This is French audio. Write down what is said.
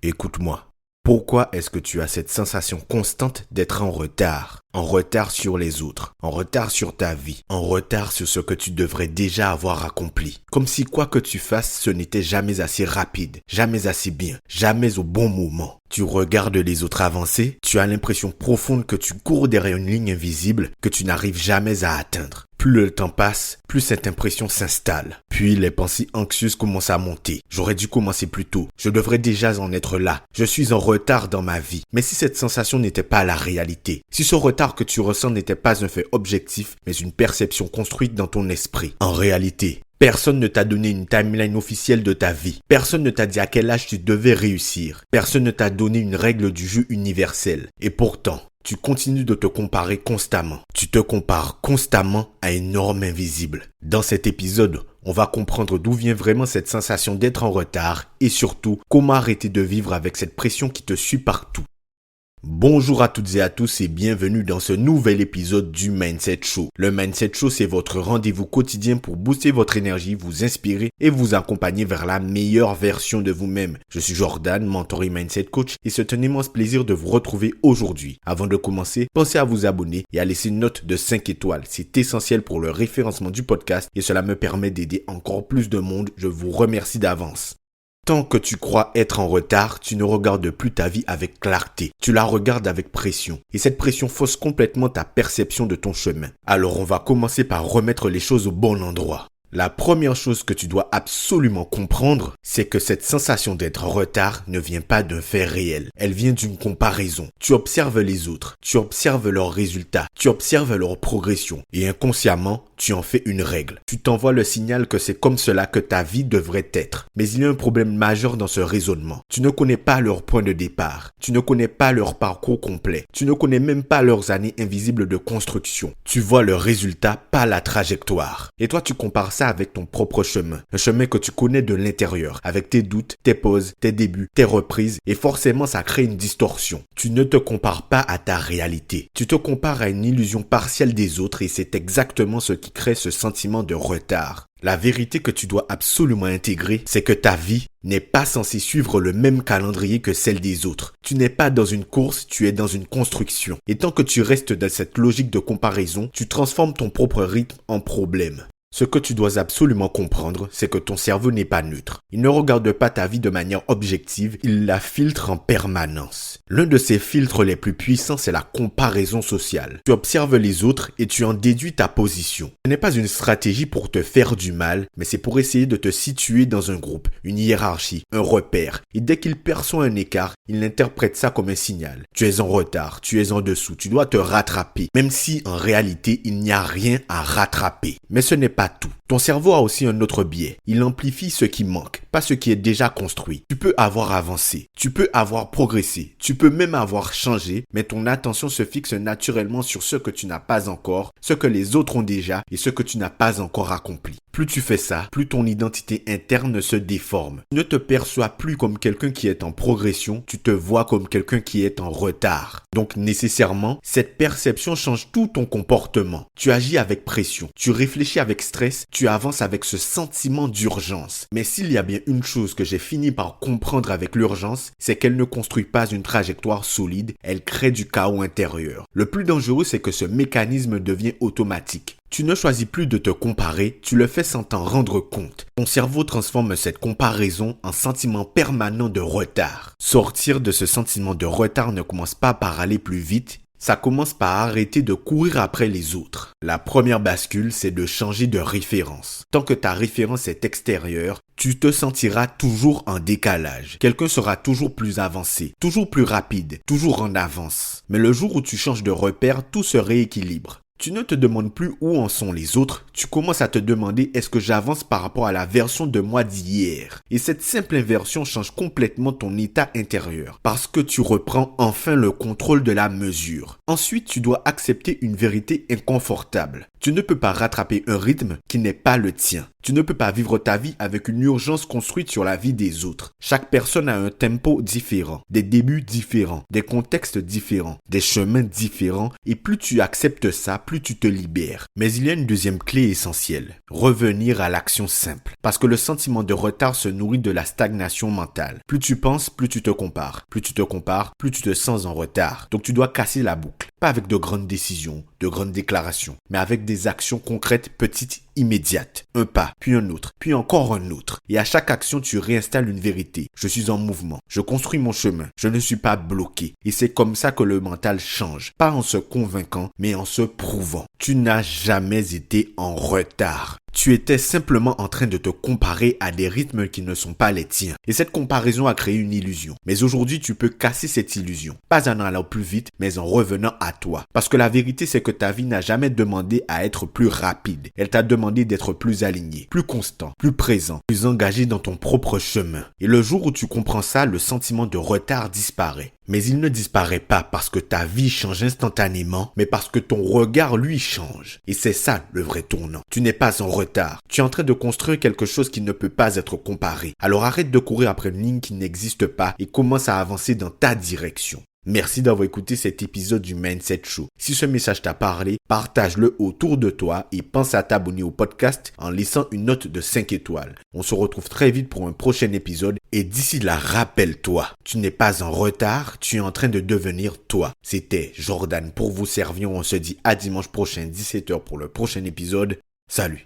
Écoute-moi. Pourquoi est-ce que tu as cette sensation constante d'être en retard? En retard sur les autres, en retard sur ta vie, en retard sur ce que tu devrais déjà avoir accompli. Comme si quoi que tu fasses, ce n'était jamais assez rapide, jamais assez bien, jamais au bon moment. Tu regardes les autres avancer, tu as l'impression profonde que tu cours derrière une ligne invisible que tu n'arrives jamais à atteindre. Plus le temps passe, plus cette impression s'installe. Puis les pensées anxieuses commencent à monter. J'aurais dû commencer plus tôt. Je devrais déjà en être là. Je suis en retard dans ma vie. Mais si cette sensation n'était pas la réalité, si ce retard que tu ressens n'était pas un fait objectif, mais une perception construite dans ton esprit, en réalité, personne ne t'a donné une timeline officielle de ta vie. Personne ne t'a dit à quel âge tu devais réussir. Personne ne t'a donné une règle du jeu universelle. Et pourtant, tu continues de te comparer constamment. Tu te compares constamment à une norme invisible. Dans cet épisode, on va comprendre d'où vient vraiment cette sensation d'être en retard et surtout, comment arrêter de vivre avec cette pression qui te suit partout. Bonjour à toutes et à tous et bienvenue dans ce nouvel épisode du Mindset Show. Le Mindset Show, c'est votre rendez-vous quotidien pour booster votre énergie, vous inspirer et vous accompagner vers la meilleure version de vous-même. Je suis Jordan, mentor et Mindset Coach et c'est un immense plaisir de vous retrouver aujourd'hui. Avant de commencer, pensez à vous abonner et à laisser une note de 5 étoiles. C'est essentiel pour le référencement du podcast et cela me permet d'aider encore plus de monde. Je vous remercie d'avance. Tant que tu crois être en retard, tu ne regardes plus ta vie avec clarté. Tu la regardes avec pression. Et cette pression fausse complètement ta perception de ton chemin. Alors on va commencer par remettre les choses au bon endroit. La première chose que tu dois absolument comprendre, c'est que cette sensation d'être en retard ne vient pas d'un fait réel. Elle vient d'une comparaison. Tu observes les autres, tu observes leurs résultats, tu observes leur progression et inconsciemment, tu en fais une règle. Tu t'envoies le signal que c'est comme cela que ta vie devrait être. Mais il y a un problème majeur dans ce raisonnement. Tu ne connais pas leur point de départ. Tu ne connais pas leur parcours complet. Tu ne connais même pas leurs années invisibles de construction. Tu vois le résultat, pas la trajectoire. Et toi, tu compares ça avec ton propre chemin. Un chemin que tu connais de l'intérieur, avec tes doutes, tes pauses, tes débuts, tes reprises. Et forcément, ça crée une distorsion. Tu ne te compares pas à ta réalité. Tu te compares à une illusion partielle des autres et c'est exactement ce qui crée ce sentiment de retard. La vérité que tu dois absolument intégrer, c'est que ta vie n'est pas censée suivre le même calendrier que celle des autres. Tu n'es pas dans une course, tu es dans une construction. Et tant que tu restes dans cette logique de comparaison, tu transformes ton propre rythme en problème. Ce que tu dois absolument comprendre, c'est que ton cerveau n'est pas neutre. Il ne regarde pas ta vie de manière objective, il la filtre en permanence. L'un de ces filtres les plus puissants, c'est la comparaison sociale. Tu observes les autres et tu en déduis ta position. Ce n'est pas une stratégie pour te faire du mal, mais c'est pour essayer de te situer dans un groupe, une hiérarchie, un repère. Et dès qu'il perçoit un écart, il interprète ça comme un signal. Tu es en retard, tu es en dessous, tu dois te rattraper, même si en réalité, il n'y a rien à rattraper. Mais ce n'est pas tout. Ton cerveau a aussi un autre biais. Il amplifie ce qui manque, pas ce qui est déjà construit. Tu peux avoir avancé, tu peux avoir progressé, tu peux même avoir changé, mais ton attention se fixe naturellement sur ce que tu n'as pas encore, ce que les autres ont déjà et ce que tu n'as pas encore accompli. Plus tu fais ça, plus ton identité interne se déforme. Tu ne te perçois plus comme quelqu'un qui est en progression, tu te vois comme quelqu'un qui est en retard. Donc nécessairement, cette perception change tout ton comportement. Tu agis avec pression, tu réfléchis avec stress, tu avances avec ce sentiment d'urgence. Mais s'il y a bien une chose que j'ai fini par comprendre avec l'urgence, c'est qu'elle ne construit pas une trajectoire solide, elle crée du chaos intérieur. Le plus dangereux, c'est que ce mécanisme devient automatique. Tu ne choisis plus de te comparer, tu le fais sans t'en rendre compte. Ton cerveau transforme cette comparaison en sentiment permanent de retard. Sortir de ce sentiment de retard ne commence pas par aller plus vite, ça commence par arrêter de courir après les autres. La première bascule, c'est de changer de référence. Tant que ta référence est extérieure, tu te sentiras toujours en décalage. Quelqu'un sera toujours plus avancé, toujours plus rapide, toujours en avance. Mais le jour où tu changes de repère, tout se rééquilibre. Tu ne te demandes plus où en sont les autres, tu commences à te demander est-ce que j'avance par rapport à la version de moi d'hier. Et cette simple inversion change complètement ton état intérieur parce que tu reprends enfin le contrôle de la mesure. Ensuite, tu dois accepter une vérité inconfortable. Tu ne peux pas rattraper un rythme qui n'est pas le tien. Tu ne peux pas vivre ta vie avec une urgence construite sur la vie des autres. Chaque personne a un tempo différent, des débuts différents, des contextes différents, des chemins différents et plus tu acceptes ça, plus tu te libères. Mais il y a une deuxième clé essentielle, revenir à l'action simple. Parce que le sentiment de retard se nourrit de la stagnation mentale. Plus tu penses, plus tu te compares. Plus tu te compares, plus tu te sens en retard. Donc tu dois casser la boucle. Pas avec de grandes décisions, de grandes déclarations, mais avec des actions concrètes, petites, immédiates. Un pas, puis un autre, puis encore un autre. Et à chaque action, tu réinstalles une vérité. Je suis en mouvement. Je construis mon chemin. Je ne suis pas bloqué. Et c'est comme ça que le mental change. Pas en se convainquant, mais en se prouvant. Tu n'as jamais été en retard. Tu étais simplement en train de te comparer à des rythmes qui ne sont pas les tiens. Et cette comparaison a créé une illusion. Mais aujourd'hui, tu peux casser cette illusion. Pas en allant plus vite, mais en revenant à toi. Parce que la vérité, c'est que ta vie n'a jamais demandé à être plus rapide. Elle t'a demandé d'être plus aligné, plus constant, plus présent, plus engagé dans ton propre chemin. Et le jour où tu comprends ça, le sentiment de retard disparaît. Mais il ne disparaît pas parce que ta vie change instantanément, mais parce que ton regard, lui, change. Et c'est ça le vrai tournant. Tu n'es pas en retard. Tu es en train de construire quelque chose qui ne peut pas être comparé. Alors arrête de courir après une ligne qui n'existe pas et commence à avancer dans ta direction. Merci d'avoir écouté cet épisode du Mindset Show. Si ce message t'a parlé, partage-le autour de toi et pense à t'abonner au podcast en laissant une note de 5 étoiles. On se retrouve très vite pour un prochain épisode et d'ici là, rappelle-toi, tu n'es pas en retard, tu es en train de devenir toi. C'était Jordan pour vous servir. On se dit à dimanche prochain 17h pour le prochain épisode. Salut!